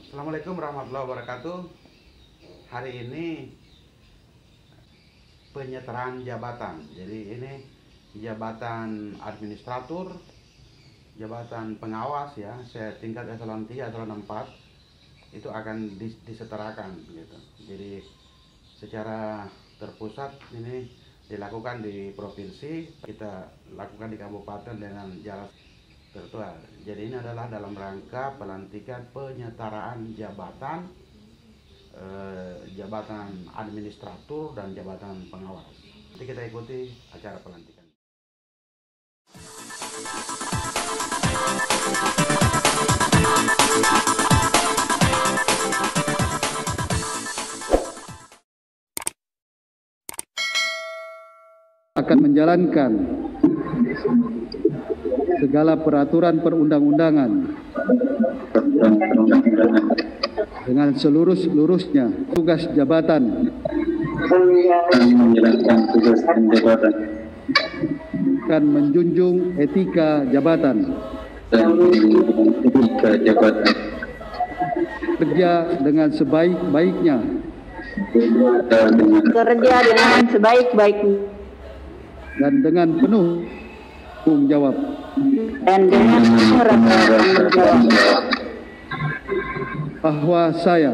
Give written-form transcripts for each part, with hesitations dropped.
Assalamualaikum warahmatullahi wabarakatuh. Hari ini penyetaraan jabatan. Jadi ini jabatan administratur, jabatan pengawas ya, saya tingkat eselon 3, eselon 4 itu akan disetarakan gitu. Jadi secara terpusat ini dilakukan di provinsi, kita lakukan di kabupaten dengan jalan virtual. Jadi ini adalah dalam rangka pelantikan penyetaraan jabatan, jabatan administratur dan jabatan pengawas. Nanti kita ikuti acara pelantikan. Akan menjalankan segala peraturan perundang-undangan dengan seluruh-seluruhnya, tugas jabatan menjalankan tugas dan jabatan dan menjunjung etika jabatan, dan etika jabatan kerja dengan sebaik-baiknya dan dengan penuh tanggung jawab. Bahwa saya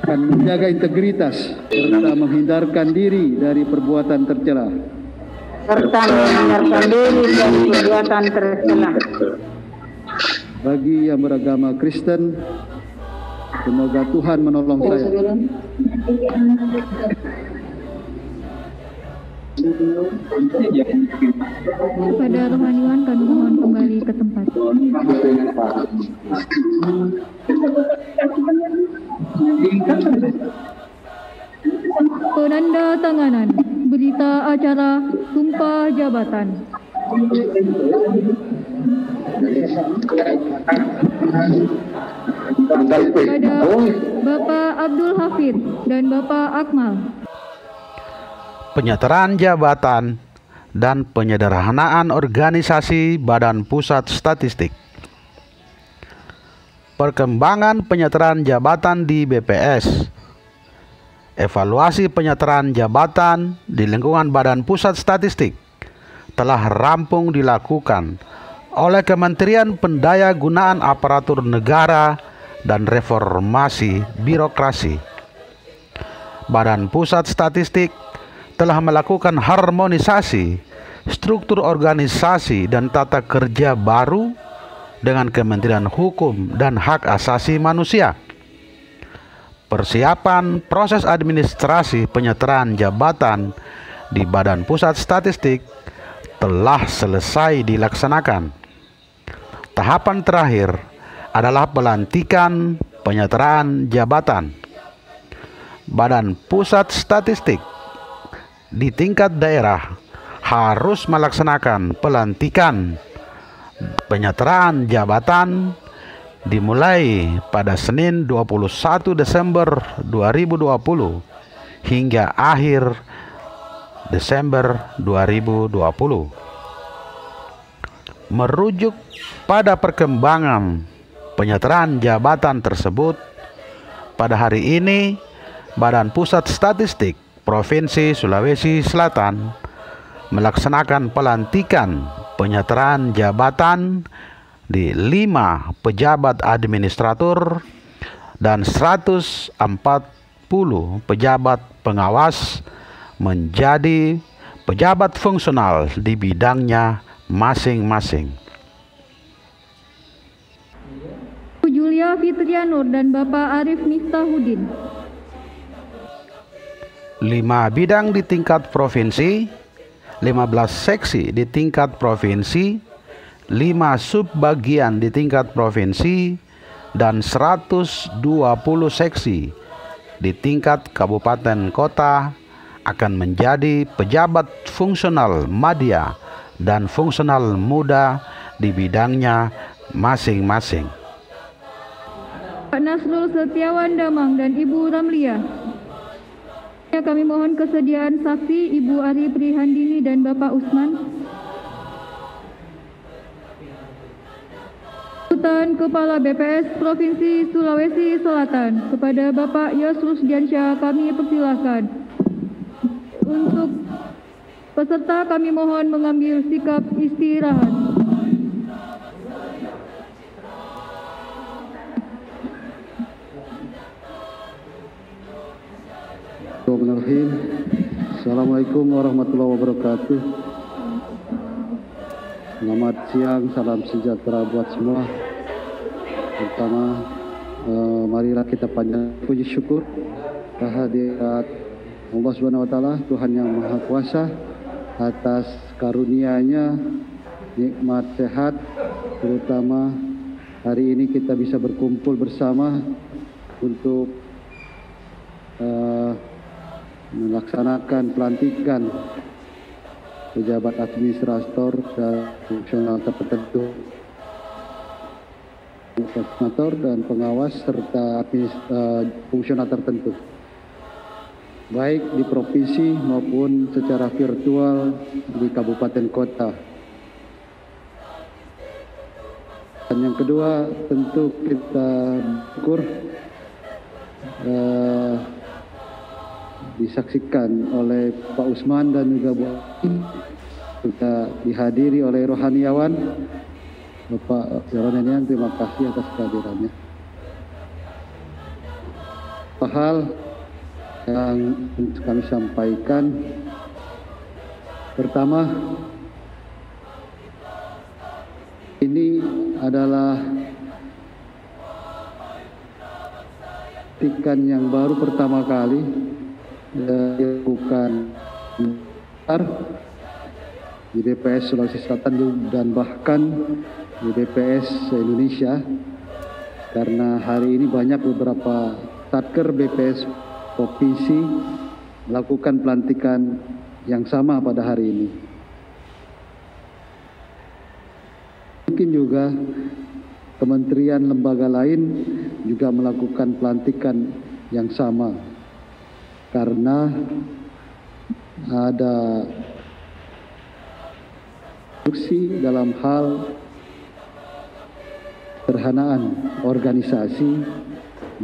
akan menjaga integritas serta menghindarkan diri dari perbuatan tercela. Bagi yang beragama Kristen, semoga Tuhan menolong saya. Kepada rohaniwan kami mohon kembali ke tempat. Penanda tanganan berita acara Sumpah Jabatan. Kepada Bapak Abdul Hafid dan Bapak Akmal. Penyetaraan jabatan dan penyederhanaan organisasi Badan Pusat Statistik. Perkembangan penyetaraan jabatan di BPS. Evaluasi penyetaraan jabatan di lingkungan Badan Pusat Statistik telah rampung dilakukan oleh Kementerian Pendayagunaan Aparatur Negara dan Reformasi Birokrasi. Badan Pusat Statistik telah melakukan harmonisasi struktur organisasi dan tata kerja baru dengan Kementerian Hukum dan Hak Asasi Manusia. Persiapan proses administrasi penyetaraan jabatan di Badan Pusat Statistik telah selesai dilaksanakan. Tahapan terakhir adalah pelantikan penyetaraan jabatan. Badan Pusat Statistik di tingkat daerah harus melaksanakan pelantikan penyetaraan jabatan dimulai pada Senin 21 Desember 2020 hingga akhir Desember 2020. Merujuk pada perkembangan penyetaraan jabatan tersebut, pada hari ini Badan Pusat Statistik Provinsi Sulawesi Selatan melaksanakan pelantikan penyetaraan jabatan di 5 pejabat administratur dan 140 pejabat pengawas menjadi pejabat fungsional di bidangnya masing-masing. Bu Julia Fitrianur dan Bapak Arif Miftahudin. 5 bidang di tingkat provinsi, 15 seksi di tingkat provinsi, 5 subbagian di tingkat provinsi, dan 120 seksi di tingkat kabupaten kota akan menjadi pejabat fungsional madya dan fungsional muda di bidangnya masing-masing. Pak Nasrul Setiawan Damang dan Ibu Ramlia. Kami mohon kesediaan saksi Ibu Ari Prihandini dan Bapak Usman. jabatan Kepala BPS Provinsi Sulawesi Selatan kepada Bapak Yos Rusdiansyah kami persilahkan. Untuk peserta kami mohon mengambil sikap istirahat. Bismillahirrahmanirrahim. Assalamualaikum warahmatullahi wabarakatuh. Selamat siang, salam sejahtera buat semua. Pertama, marilah kita panjatkan puji syukur kehadirat Allah Subhanahu wa taala, Tuhan yang Maha Kuasa, atas karunia-Nya nikmat sehat, terutama hari ini kita bisa berkumpul bersama untuk melaksanakan pelantikan pejabat administrator dan fungsional tertentu, administrator dan pengawas serta fungsional tertentu, baik di provinsi maupun secara virtual di kabupaten kota. Dan yang kedua, tentu kita bersyukur disaksikan oleh Pak Usman dan juga Bu kita dihadiri oleh rohaniawan Bapak Rohaniawan. Terima kasih atas kehadirannya. Hal yang kami sampaikan, pertama, ini adalah pelantikan yang baru pertama kali dilakukan di BPS Sulawesi Selatan dan bahkan di BPS Indonesia, karena hari ini banyak beberapa satker BPS provinsi melakukan pelantikan yang sama pada hari ini. Mungkin juga kementerian lembaga lain juga melakukan pelantikan yang sama, karena ada instruksi dalam hal sederhanaan organisasi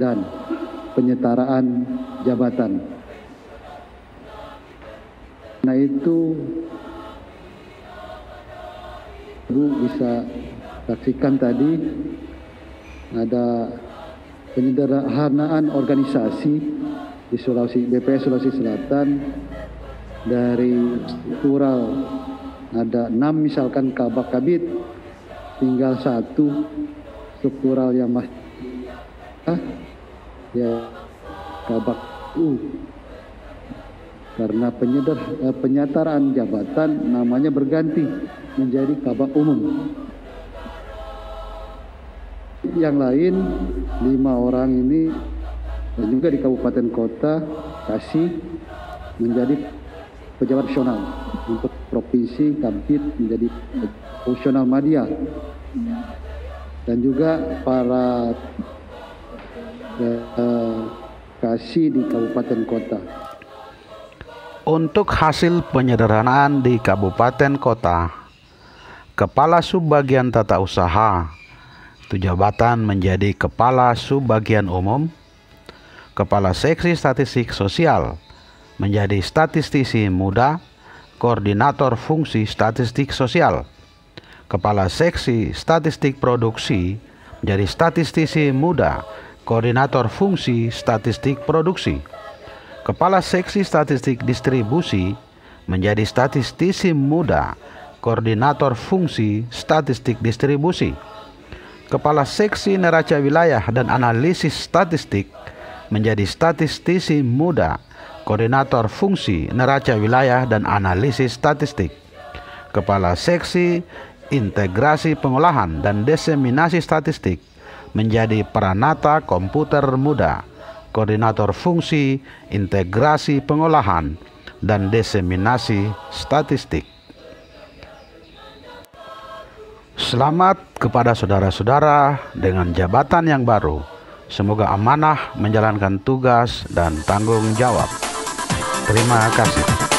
dan penyetaraan jabatan. Nah, itu Ibu bisa saksikan tadi ada penyederhanaan organisasi di BPS Sulawesi Selatan. Dari struktural ada 6 misalkan kabak kabit, tinggal 1 struktural yang masih ya kabak karena penyetaraan jabatan namanya berganti menjadi kabak umum. Yang lain 5 orang ini dan juga di kabupaten kota kasih menjadi pejabat fungsional, untuk provinsi kabit menjadi fungsional media, dan juga para kasih di kabupaten kota. Untuk hasil penyederhanaan di kabupaten kota, Kepala Subbagian Tata Usaha itu jabatan menjadi Kepala Subbagian Umum, Kepala Seksi Statistik Sosial menjadi Statistisi Muda, Koordinator Fungsi Statistik Sosial, Kepala Seksi Statistik Produksi menjadi Statistisi Muda, Koordinator Fungsi Statistik Produksi, Kepala Seksi Statistik Distribusi menjadi Statistisi Muda, Koordinator Fungsi Statistik Distribusi, Kepala Seksi Neraca Wilayah dan Analisis Statistik menjadi Statistisi Muda, Koordinator Fungsi Neraca Wilayah dan Analisis Statistik, Kepala Seksi Integrasi Pengolahan dan Diseminasi Statistik menjadi Pranata Komputer Muda, Koordinator Fungsi Integrasi Pengolahan dan Diseminasi Statistik. Selamat kepada saudara-saudara dengan jabatan yang baru. Semoga amanah menjalankan tugas dan tanggung jawab. Terima kasih.